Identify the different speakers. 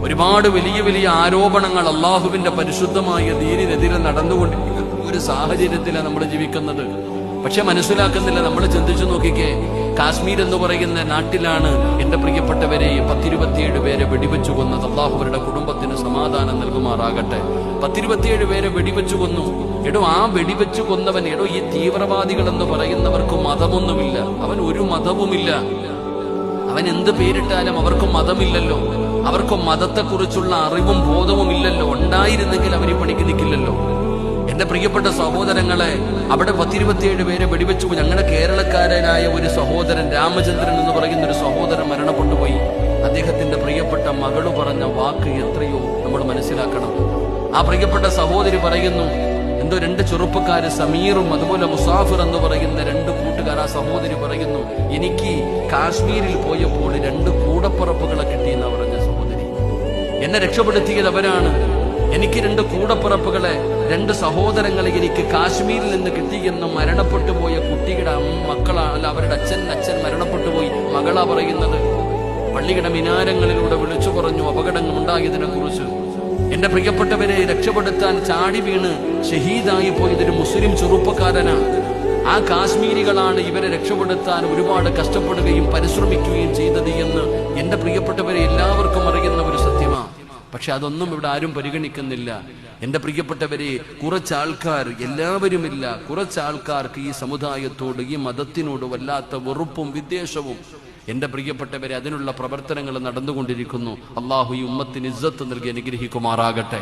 Speaker 1: ഒരുപാട് വലിയ വലിയ ആരോപണങ്ങൾ അള്ളാഹുവിന്റെ പരിശുദ്ധമായ ദീനിനെതിരെ നടന്നുകൊണ്ടിരിക്കുന്ന ഒരു സാഹചര്യത്തിലാണ് നമ്മൾ ജീവിക്കുന്നത്. പക്ഷെ മനസ്സിലാക്കുന്നില്ല. നമ്മൾ ചിന്തിച്ചു നോക്കിക്കേ, കാശ്മീർ എന്ന് പറയുന്ന നാട്ടിലാണ് എന്റെ പ്രിയപ്പെട്ടവരെ 10-27 പേരെ വെടിവെച്ചു കൊന്നത്. അള്ളാഹു അവരുടെ കുടുംബത്തിന് സമാധാനം നൽകുമാറാകട്ടെ. 10-27 പേരെ വെടിവെച്ചു കൊന്നു. എടോ, ആ വെടിവെച്ചു കൊന്നവൻ, ഈ തീവ്രവാദികൾ എന്ന് പറയുന്നവർക്ക് മതമൊന്നുമില്ല. അവൻ ഒരു മതവുമില്ല. അവൻ എന്ത് പേരിട്ടാലും അവർക്ക് മതമില്ലല്ലോ. അവർക്ക് മതത്തെക്കുറിച്ചുള്ള അറിവും ബോധവും ഇല്ലല്ലോ. ഉണ്ടായിരുന്നെങ്കിൽ അവർ ഈ പണിക്ക് നിൽക്കില്ലല്ലോ. എന്റെ പ്രിയപ്പെട്ട സഹോദരങ്ങളെ, അവിടെ 10-27 പേരെ വെടിവെച്ചു. ഞങ്ങളുടെ കേരളക്കാരനായ ഒരു സഹോദരൻ, രാമചന്ദ്രൻ എന്ന് പറയുന്ന ഒരു സഹോദരൻ മരണപ്പെട്ടു പോയി. അദ്ദേഹത്തിന്റെ പ്രിയപ്പെട്ട മകള് പറഞ്ഞ വാക്ക് എത്രയോ നമ്മൾ മനസ്സിലാക്കണം. ആ പ്രിയപ്പെട്ട സഹോദരി പറയുന്നു, എന്തോ 2 ചെറുപ്പക്കാര്, സമീറും അതുപോലെ മുസാഫിർ എന്ന് പറയുന്ന 2 കൂട്ടുകാർ. ആ സഹോദരി പറയുന്നു, എനിക്ക് കാശ്മീരിൽ പോയപ്പോൾ 2 കൂടപ്പുറപ്പുകളെ കിട്ടിയെന്നാ പറഞ്ഞ സഹോദരി. എന്നെ രക്ഷപ്പെടുത്തിയത് അവരാണ്. എനിക്ക് 2 കൂടപ്പിറപ്പുകളെ, 2 സഹോദരങ്ങളെ എനിക്ക് കാശ്മീരിൽ നിന്ന് കിട്ടിയെന്ന് മരണപ്പെട്ടു പോയ കുട്ടിയുടെ മക്കളല്ല, അവരുടെ അച്ഛൻ മരണപ്പെട്ടു പോയി. മകളാ പറയുന്നത്. പള്ളിയുടെ മിനാരങ്ങളിലൂടെ വിളിച്ചു പറഞ്ഞു അപകടങ്ങൾ ഉണ്ടായതിനെ കുറിച്ച്. എന്റെ പ്രിയപ്പെട്ടവരെ രക്ഷപ്പെടുത്താൻ ചാടി വീണ് ഷഹീദായി പോയതൊരു മുസ്ലിം ചെറുപ്പക്കാരനാണ്. ആ കാശ്മീരികളാണ് ഇവരെ രക്ഷപ്പെടുത്താൻ ഒരുപാട് കഷ്ടപ്പെടുകയും പരിശ്രമിക്കുകയും ചെയ്തത് എന്ന് എന്റെ പ്രിയപ്പെട്ടവരെ എല്ലാവർക്കും അറിയുന്ന ഒരു സത്യമാണ്. പക്ഷെ അതൊന്നും ഇവിടെ ആരും പരിഗണിക്കുന്നില്ല. എന്റെ പ്രിയപ്പെട്ടവരെ, കുറച്ചാൾക്കാർ, എല്ലാവരുമില്ല, കുറച്ചാൾക്കാർക്ക് ഈ സമുദായത്തോട്, ഈ മതത്തിനോട് വല്ലാത്ത വെറുപ്പും വിദ്വേഷവും. എന്റെ പ്രിയപ്പെട്ടവരെ, അതിനുള്ള പ്രവർത്തനങ്ങൾ നടന്നുകൊണ്ടിരിക്കുന്നു. അള്ളാഹു ഈ ഉമ്മത്തിന് ഇസ്സത്ത് നൽകി അനുഗ്രഹിക്കുമാറാകട്ടെ.